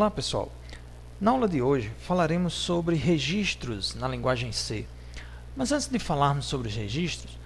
Olá pessoal, na aula de hoje falaremos sobre registros na linguagem C. Mas antes de falarmos sobre os registros,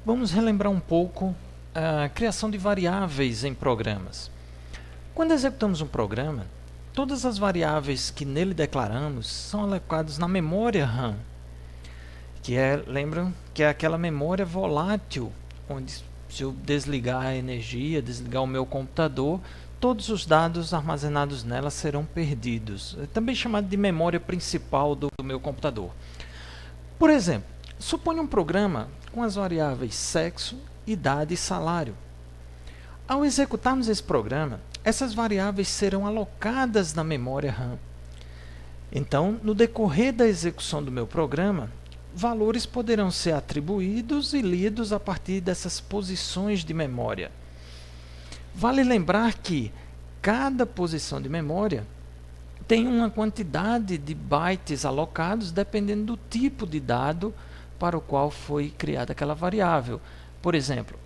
vamos relembrar um pouco a criação de variáveis em programas. Quando executamos um programa, todas as variáveis que nele declaramos são alocadas na memória RAM, lembram que é aquela memória volátil, onde se eu desligar a energia, desligar o meu computador, todos os dados armazenados nela serão perdidos. É também chamado de memória principal do meu computador. Por exemplo, suponha um programa com as variáveis sexo, idade e salário. Ao executarmos esse programa, essas variáveis serão alocadas na memória RAM. Então, no decorrer da execução do meu programa, valores poderão ser atribuídos e lidos a partir dessas posições de memória. Vale lembrar que cada posição de memória tem uma quantidade de bytes alocados dependendo do tipo de dado para o qual foi criada aquela variável. Por exemplo,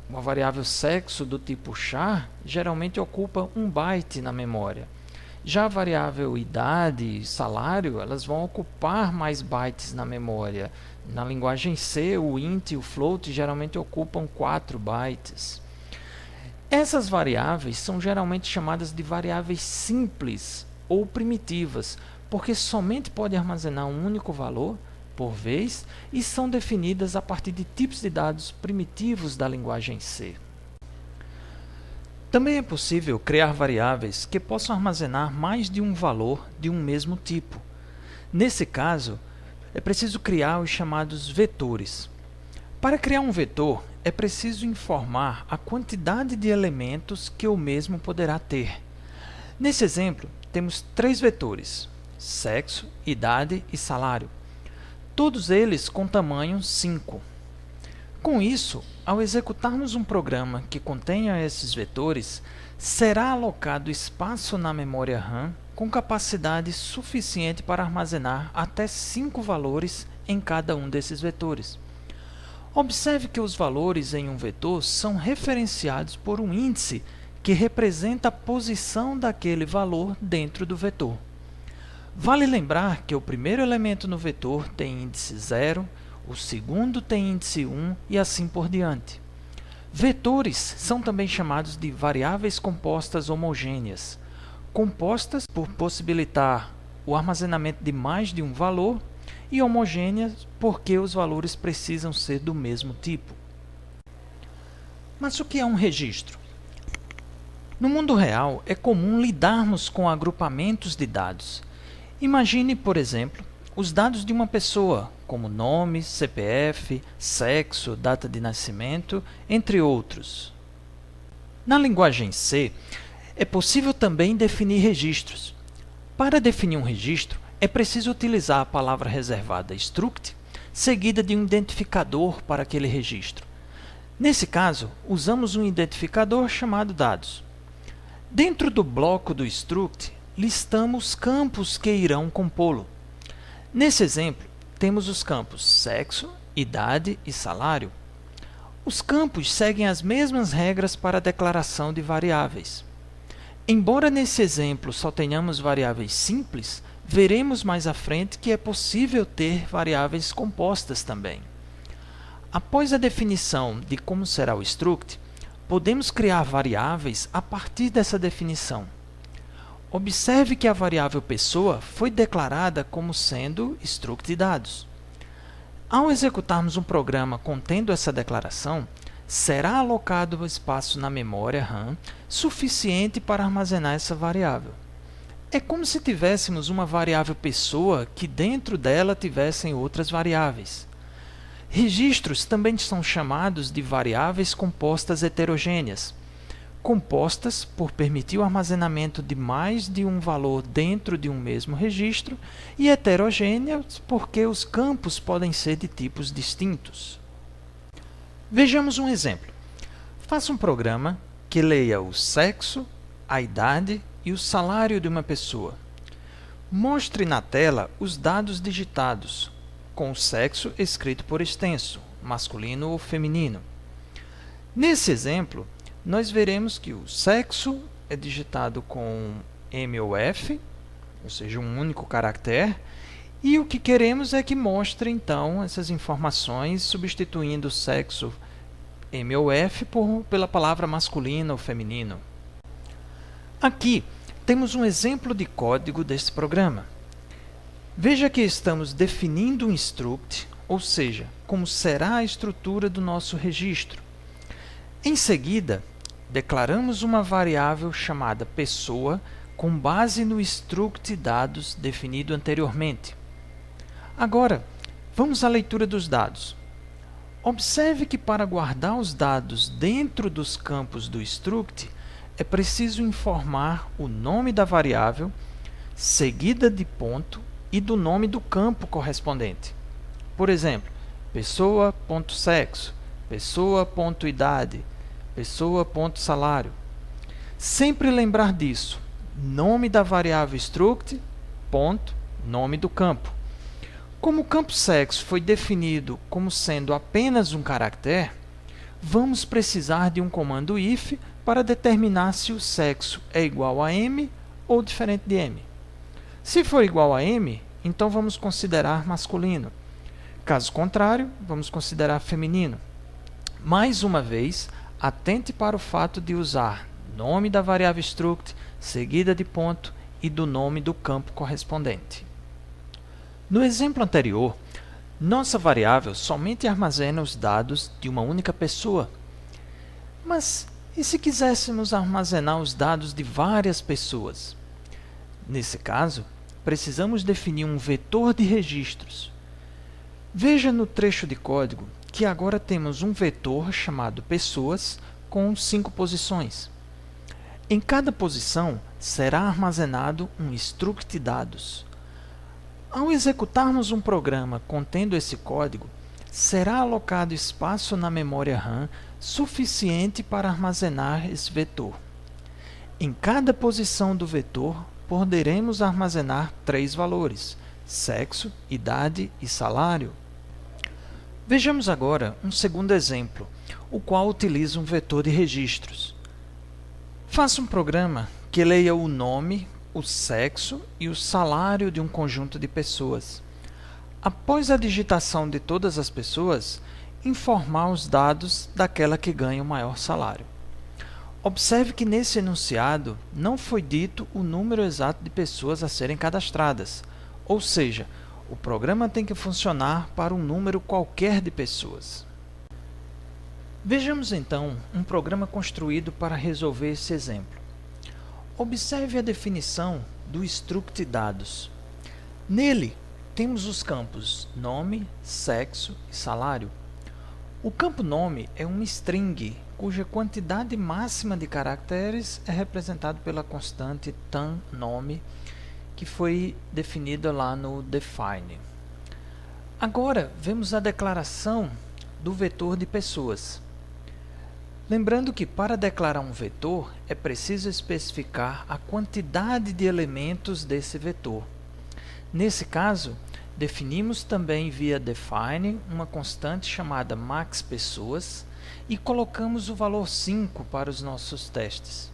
uma variável sexo do tipo char geralmente ocupa 1 byte na memória. Já a variável idade e salário, elas vão ocupar mais bytes na memória. Na linguagem C, o int e o float geralmente ocupam 4 bytes. Essas variáveis são geralmente chamadas de variáveis simples ou primitivas, porque somente podem armazenar um único valor por vez e são definidas a partir de tipos de dados primitivos da linguagem C. Também é possível criar variáveis que possam armazenar mais de um valor de um mesmo tipo. Nesse caso, é preciso criar os chamados vetores. Para criar um vetor, é preciso informar a quantidade de elementos que o mesmo poderá ter. Nesse exemplo, temos 3 vetores: sexo, idade e salário. Todos eles com tamanho 5. Com isso, ao executarmos um programa que contenha esses vetores, será alocado espaço na memória RAM com capacidade suficiente para armazenar até 5 valores em cada um desses vetores. Observe que os valores em um vetor são referenciados por um índice que representa a posição daquele valor dentro do vetor. Vale lembrar que o primeiro elemento no vetor tem índice 0, o segundo tem índice 1 e assim por diante. Vetores são também chamados de variáveis compostas homogêneas, compostas por possibilitar o armazenamento de mais de um valor, e homogêneas porque os valores precisam ser do mesmo tipo. Mas o que é um registro? No mundo real, é comum lidarmos com agrupamentos de dados. Imagine, por exemplo, os dados de uma pessoa, como nome, CPF, sexo, data de nascimento, entre outros. Na linguagem C, é possível também definir registros. Para definir um registro, é preciso utilizar a palavra reservada struct, seguida de um identificador para aquele registro. Nesse caso, usamos um identificador chamado dados. Dentro do bloco do struct, listamos campos que irão compô-lo. Nesse exemplo, temos os campos sexo, idade e salário. Os campos seguem as mesmas regras para a declaração de variáveis. Embora nesse exemplo só tenhamos variáveis simples, veremos mais à frente que é possível ter variáveis compostas também. Após a definição de como será o struct, podemos criar variáveis a partir dessa definição. Observe que a variável pessoa foi declarada como sendo struct dados. Ao executarmos um programa contendo essa declaração, será alocado espaço na memória RAM suficiente para armazenar essa variável. É como se tivéssemos uma variável pessoa que dentro dela tivessem outras variáveis. Registros também são chamados de variáveis compostas heterogêneas, compostas por permitir o armazenamento de mais de um valor dentro de um mesmo registro, e heterogêneas porque os campos podem ser de tipos distintos. Vejamos um exemplo. Faça um programa que leia o sexo, a idade e o salário de uma pessoa. Mostre na tela os dados digitados, com o sexo escrito por extenso, masculino ou feminino. Nesse exemplo, nós veremos que o sexo é digitado com M ou F, ou seja, um único caractere, e o que queremos é que mostre, então, essas informações substituindo o sexo M ou F pela palavra masculino ou feminino. Aqui temos um exemplo de código deste programa. Veja que estamos definindo um struct, ou seja, como será a estrutura do nosso registro. Em seguida, declaramos uma variável chamada pessoa com base no struct dados definido anteriormente. Agora, vamos à leitura dos dados. Observe que para guardar os dados dentro dos campos do struct, é preciso informar o nome da variável, seguida de ponto e do nome do campo correspondente. Por exemplo, pessoa.sexo, pessoa.idade, pessoa.salário. Sempre lembrar disso. Nome da variável struct, ponto, nome do campo. Como o campo sexo foi definido como sendo apenas um caractere, vamos precisar de um comando if para determinar se o sexo é igual a m ou diferente de m. Se for igual a m, então vamos considerar masculino. Caso contrário, vamos considerar feminino. Mais uma vez, atente para o fato de usar nome da variável struct, seguida de ponto e do nome do campo correspondente. No exemplo anterior, nossa variável somente armazena os dados de uma única pessoa. Mas e se quiséssemos armazenar os dados de várias pessoas? Nesse caso, precisamos definir um vetor de registros. Veja no trecho de código que agora temos um vetor chamado pessoas com 5 posições. Em cada posição será armazenado um struct dados. Ao executarmos um programa contendo esse código, será alocado espaço na memória RAM suficiente para armazenar esse vetor. Em cada posição do vetor, poderemos armazenar 3 valores: sexo, idade e salário. Vejamos agora um segundo exemplo, o qual utiliza um vetor de registros. Faça um programa que leia o nome, o sexo e o salário de um conjunto de pessoas. Após a digitação de todas as pessoas, informar os dados daquela que ganha o maior salário. Observe que nesse enunciado não foi dito o número exato de pessoas a serem cadastradas, ou seja, o programa tem que funcionar para um número qualquer de pessoas. Vejamos então um programa construído para resolver esse exemplo. Observe a definição do struct dados. Nele, temos os campos nome, sexo e salário. O campo nome é uma string, cuja quantidade máxima de caracteres é representada pela constante tan_nome, que foi definida lá no define. Agora, vemos a declaração do vetor de pessoas. Lembrando que para declarar um vetor, é preciso especificar a quantidade de elementos desse vetor. Nesse caso, definimos também via define uma constante chamada maxPessoas e colocamos o valor 5 para os nossos testes.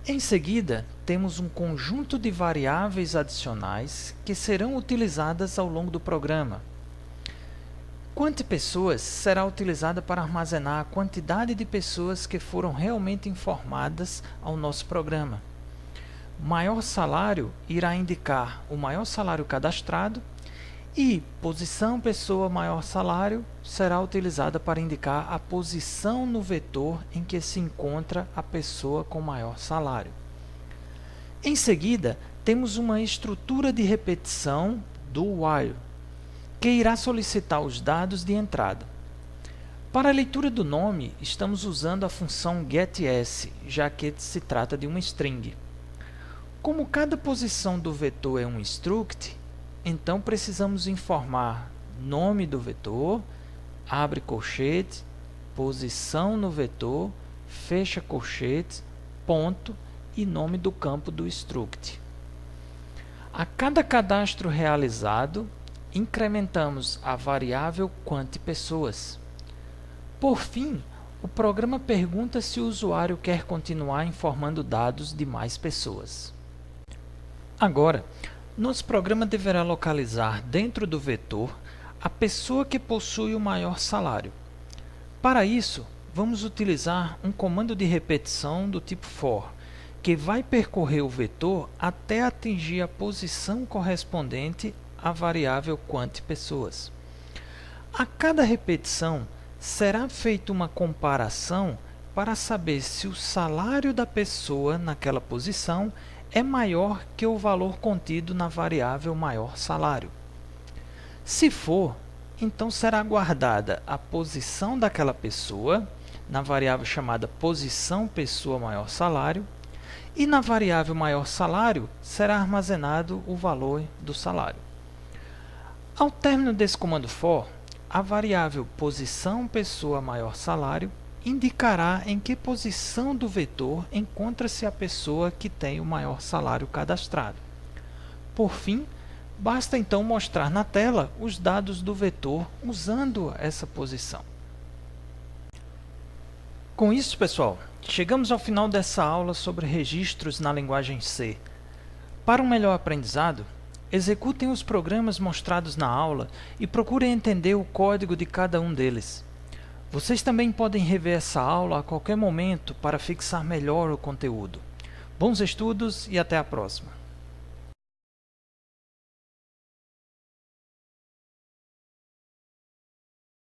Em seguida, temos um conjunto de variáveis adicionais que serão utilizadas ao longo do programa. QuantPessoas será utilizada para armazenar a quantidade de pessoas que foram realmente informadas ao nosso programa. Maior salário irá indicar o maior salário cadastrado e posição pessoa maior salário será utilizada para indicar a posição no vetor em que se encontra a pessoa com maior salário. Em seguida, temos uma estrutura de repetição do while, que irá solicitar os dados de entrada. Para a leitura do nome, estamos usando a função getS, já que se trata de uma string. Como cada posição do vetor é um struct, então precisamos informar nome do vetor, abre colchete, posição no vetor, fecha colchete, ponto e nome do campo do struct. A cada cadastro realizado, incrementamos a variável QuantPessoas. Por fim, o programa pergunta se o usuário quer continuar informando dados de mais pessoas. Agora, nosso programa deverá localizar dentro do vetor a pessoa que possui o maior salário. Para isso, vamos utilizar um comando de repetição do tipo for, que vai percorrer o vetor até atingir a posição correspondente à variável quantPessoas. A cada repetição, será feita uma comparação para saber se o salário da pessoa naquela posição é maior que o valor contido na variável maior salário. Se for, então será guardada a posição daquela pessoa, na variável chamada posição pessoa maior salário, e na variável maior salário será armazenado o valor do salário. Ao término desse comando for, a variável posição pessoa maior salário indicará em que posição do vetor encontra-se a pessoa que tem o maior salário cadastrado. Por fim, basta então mostrar na tela os dados do vetor usando essa posição. Com isso, pessoal, chegamos ao final dessa aula sobre registros na linguagem C. Para um melhor aprendizado, executem os programas mostrados na aula e procurem entender o código de cada um deles. Vocês também podem rever essa aula a qualquer momento para fixar melhor o conteúdo. Bons estudos e até a próxima!